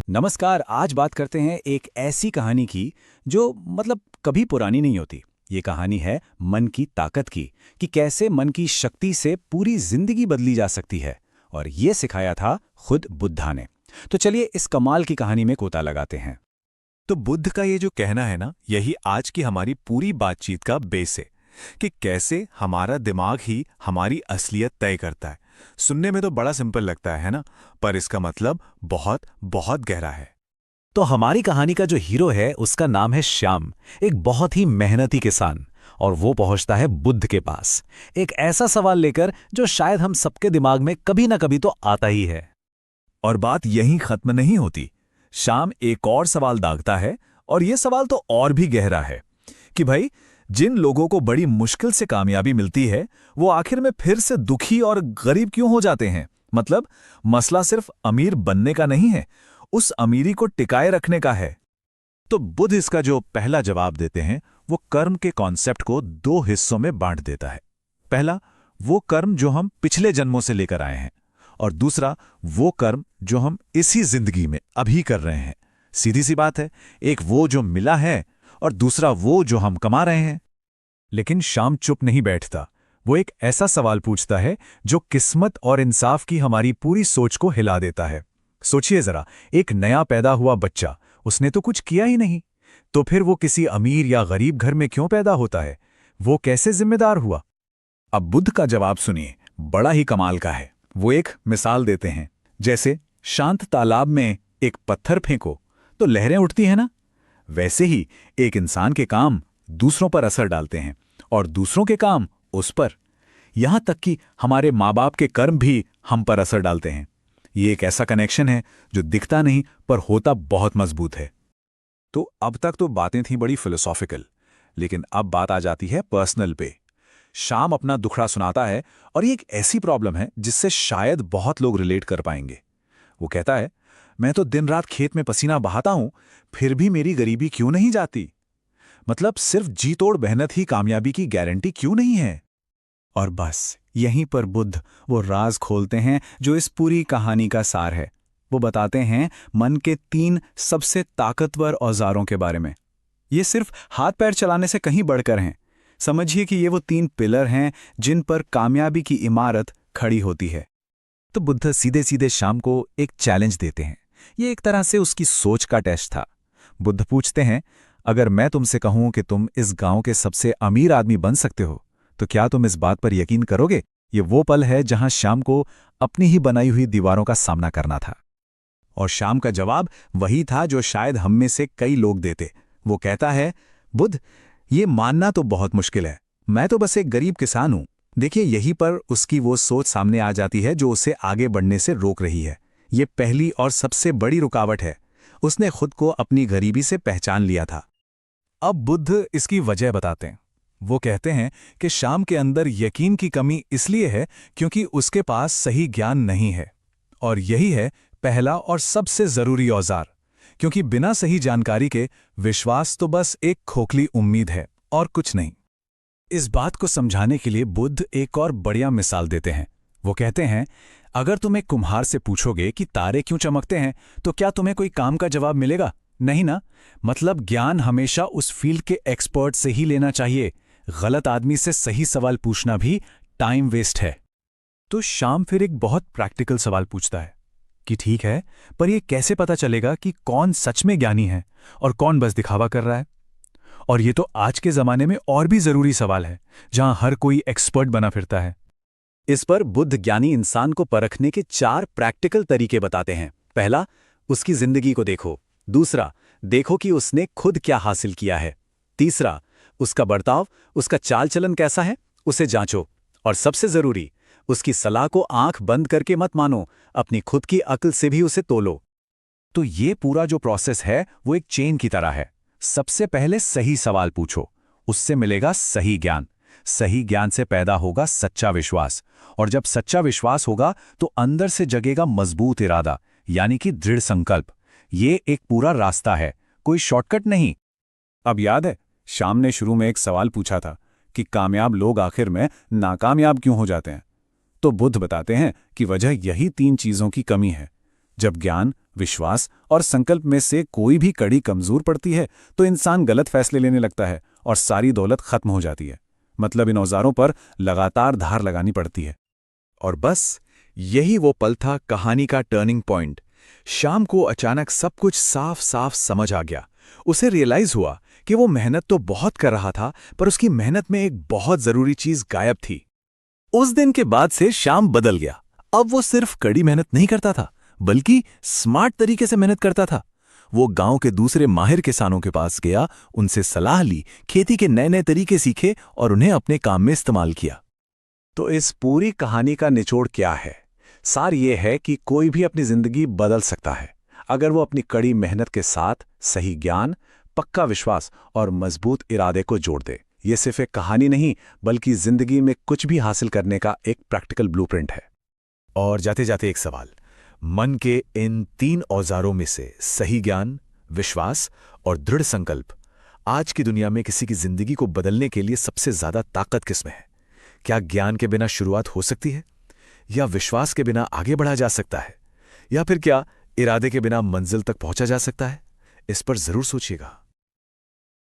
नमस्कार। आज बात करते हैं एक ऐसी कहानी की जो कभी पुरानी नहीं होती। ये कहानी है मन की ताकत की, कि कैसे मन की शक्ति से पूरी जिंदगी बदली जा सकती है। और ये सिखाया था खुद बुद्धा ने। तो चलिए इस कमाल की कहानी में गोता लगाते हैं। तो बुद्ध का ये जो कहना है ना, यही आज की हमारी पूरी बातचीत का बेस है कि कैसे हमारा दिमाग ही हमारी असलियत तय करता है। सुनने में तो बड़ा सिंपल लगता है ना, पर इसका मतलब बहुत बहुत गहरा है। तो हमारी कहानी का जो हीरो है उसका नाम है श्याम, एक बहुत ही मेहनती किसान। और वो पहुंचता है बुद्ध के पास एक ऐसा सवाल लेकर जो शायद हम सबके दिमाग में कभी ना कभी तो आता ही है। और बात यहीं खत्म नहीं होती। श्याम एक और सवाल दागता है, और ये सवाल तो और भी गहरा है कि भाई, जिन लोगों को बड़ी मुश्किल से कामयाबी मिलती है, वो आखिर में फिर से दुखी और गरीब क्यों हो जाते हैं। मतलब मसला सिर्फ अमीर बनने का नहीं है, उस अमीरी को टिकाए रखने का है। तो बुद्ध इसका जो पहला जवाब देते हैं, वो कर्म के कॉन्सेप्ट को दो हिस्सों में बांट देता है। पहला, वो कर्म जो हम पिछले जन्मों से लेकर आए हैं, और दूसरा वो कर्म जो हम इसी जिंदगी में अभी कर रहे हैं। सीधी सी बात है, एक वो जो मिला है और दूसरा वो जो हम कमा रहे हैं। लेकिन श्याम चुप नहीं बैठता। वो एक ऐसा सवाल पूछता है जो किस्मत और इंसाफ की हमारी पूरी सोच को हिला देता है। सोचिए जरा, एक नया पैदा हुआ बच्चा, उसने तो कुछ किया ही नहीं, तो फिर वो किसी अमीर या गरीब घर में क्यों पैदा होता है? वो कैसे जिम्मेदार हुआ? अब बुद्ध का जवाब सुनिए, बड़ा ही कमाल का है। वो एक मिसाल देते हैं, जैसे शांत तालाब में एक पत्थर फेंको तो लहरें उठती हैं ना, वैसे ही एक इंसान के काम दूसरों पर असर डालते हैं और दूसरों के काम उस पर। यहां तक कि हमारे माँ बाप के कर्म भी हम पर असर डालते हैं। ये एक ऐसा कनेक्शन है जो दिखता नहीं पर होता बहुत मजबूत है। तो अब तक तो बातें थी बड़ी फिलोसॉफिकल, लेकिन अब बात आ जाती है पर्सनल पे। श्याम अपना दुखड़ा सुनाता है, और ये एक ऐसी प्रॉब्लम है जिससे शायद बहुत लोग रिलेट कर पाएंगे। वो कहता है, मैं तो दिन रात खेत में पसीना बहाता हूं, फिर भी मेरी गरीबी क्यों नहीं जाती? मतलब सिर्फ जी तोड़ मेहनत ही कामयाबी की गारंटी क्यों नहीं है? और बस यहीं पर बुद्ध वो राज खोलते हैं जो इस पूरी कहानी का सार है। वो बताते हैं मन के 3 सबसे ताकतवर औजारों के बारे में। ये सिर्फ हाथ पैर चलाने से कहीं बढ़कर हैं। समझिए कि ये वो 3 पिलर हैं जिन पर कामयाबी की इमारत खड़ी होती है। तो बुद्ध सीधे सीधे श्याम को एक चैलेंज देते हैं। ये एक तरह से उसकी सोच का टेस्ट था। बुद्ध पूछते हैं, अगर मैं तुमसे कहूं कि तुम इस गांव के सबसे अमीर आदमी बन सकते हो, तो क्या तुम इस बात पर यकीन करोगे? ये वो पल है जहां श्याम को अपनी ही बनाई हुई दीवारों का सामना करना था। और श्याम का जवाब वही था जो शायद हम में से कई लोग देते। वो कहता है, बुद्ध, ये मानना तो बहुत मुश्किल है, मैं तो बस एक गरीब किसान हूं। देखिए, यहीं पर उसकी वो सोच सामने आ जाती है जो उसे आगे बढ़ने से रोक रही है। ये पहली और सबसे बड़ी रुकावट है। उसने खुद को अपनी गरीबी से पहचान लिया था। अब बुद्ध इसकी वजह बताते हैं। वो कहते हैं कि श्याम के अंदर यकीन की कमी इसलिए है क्योंकि उसके पास सही ज्ञान नहीं है। और यही है पहला और सबसे जरूरी औजार, क्योंकि बिना सही जानकारी के विश्वास तो बस एक खोखली उम्मीद है और कुछ नहीं। इस बात को समझाने के लिए बुद्ध एक और बढ़िया मिसाल देते हैं। वो कहते हैं, अगर तुम एक कुम्हार से पूछोगे कि तारे क्यों चमकते हैं, तो क्या तुम्हें कोई काम का जवाब मिलेगा? नहीं ना। मतलब ज्ञान हमेशा उस फील्ड के एक्सपर्ट से ही लेना चाहिए। गलत आदमी से सही सवाल पूछना भी टाइम वेस्ट है। तो श्याम फिर एक बहुत प्रैक्टिकल सवाल पूछता है कि ठीक है, पर यह कैसे पता चलेगा कि कौन सच में ज्ञानी है और कौन बस दिखावा कर रहा है? और ये तो आज के जमाने में और भी जरूरी सवाल है, जहां हर कोई एक्सपर्ट बना फिरता है। इस पर बुद्ध ज्ञानी इंसान को परखने के 4 प्रैक्टिकल तरीके बताते हैं। पहला, उसकी जिंदगी को देखो। दूसरा, देखो कि उसने खुद क्या हासिल किया है। तीसरा, उसका बर्ताव, उसका चाल चलन कैसा है, उसे जांचो। और सबसे जरूरी, उसकी सलाह को आंख बंद करके मत मानो, अपनी खुद की अक्ल से भी उसे तोलो। तो ये पूरा जो प्रोसेस है वो एक चेन की तरह है। सबसे पहले सही सवाल पूछो, उससे मिलेगा सही ज्ञान। सही ज्ञान से पैदा होगा सच्चा विश्वास, और जब सच्चा विश्वास होगा तो अंदर से जगेगा मजबूत इरादा, यानी कि दृढ़ संकल्प। ये एक पूरा रास्ता है, कोई शॉर्टकट नहीं। अब याद है, श्याम ने शुरू में एक सवाल पूछा था कि कामयाब लोग आखिर में नाकामयाब क्यों हो जाते हैं? तो बुद्ध बताते हैं कि वजह यही 3 चीजों की कमी है। जब ज्ञान, विश्वास और संकल्प में से कोई भी कड़ी कमजोर पड़ती है तो इंसान गलत फैसले लेने लगता है और सारी दौलत खत्म हो जाती है। मतलब इन औजारों पर लगातार धार लगानी पड़ती है। और बस यही वो पल था कहानी का टर्निंग पॉइंट। शाम को अचानक सब कुछ साफ साफ समझ आ गया। उसे रियलाइज हुआ कि वो मेहनत तो बहुत कर रहा था, पर उसकी मेहनत में एक बहुत जरूरी चीज गायब थी। उस दिन के बाद से श्याम बदल गया। अब वो सिर्फ कड़ी मेहनत नहीं करता था, बल्कि स्मार्ट तरीके से मेहनत करता था। वो गांव के दूसरे माहिर किसानों के पास गया, उनसे सलाह ली, खेती के नए नए तरीके सीखे और उन्हें अपने काम में इस्तेमाल किया। तो इस पूरी कहानी का निचोड़ क्या है? सार ये है कि कोई भी अपनी जिंदगी बदल सकता है अगर वो अपनी कड़ी मेहनत के साथ सही ज्ञान, पक्का विश्वास और मजबूत इरादे को जोड़ दे। ये सिर्फ एक कहानी नहीं, बल्कि जिंदगी में कुछ भी हासिल करने का एक प्रैक्टिकल ब्लूप्रिंट है। और जाते जाते एक सवाल, मन के इन 3 औजारों में से सही ज्ञान, विश्वास और दृढ़ संकल्प आज की दुनिया में किसी की जिंदगी को बदलने के लिए सबसे ज्यादा ताकत किसमें है? क्या ज्ञान के बिना शुरुआत हो सकती है, या विश्वास के बिना आगे बढ़ा जा सकता है, या फिर क्या इरादे के बिना मंजिल तक पहुंचा जा सकता है? इस पर जरूर सोचिएगा।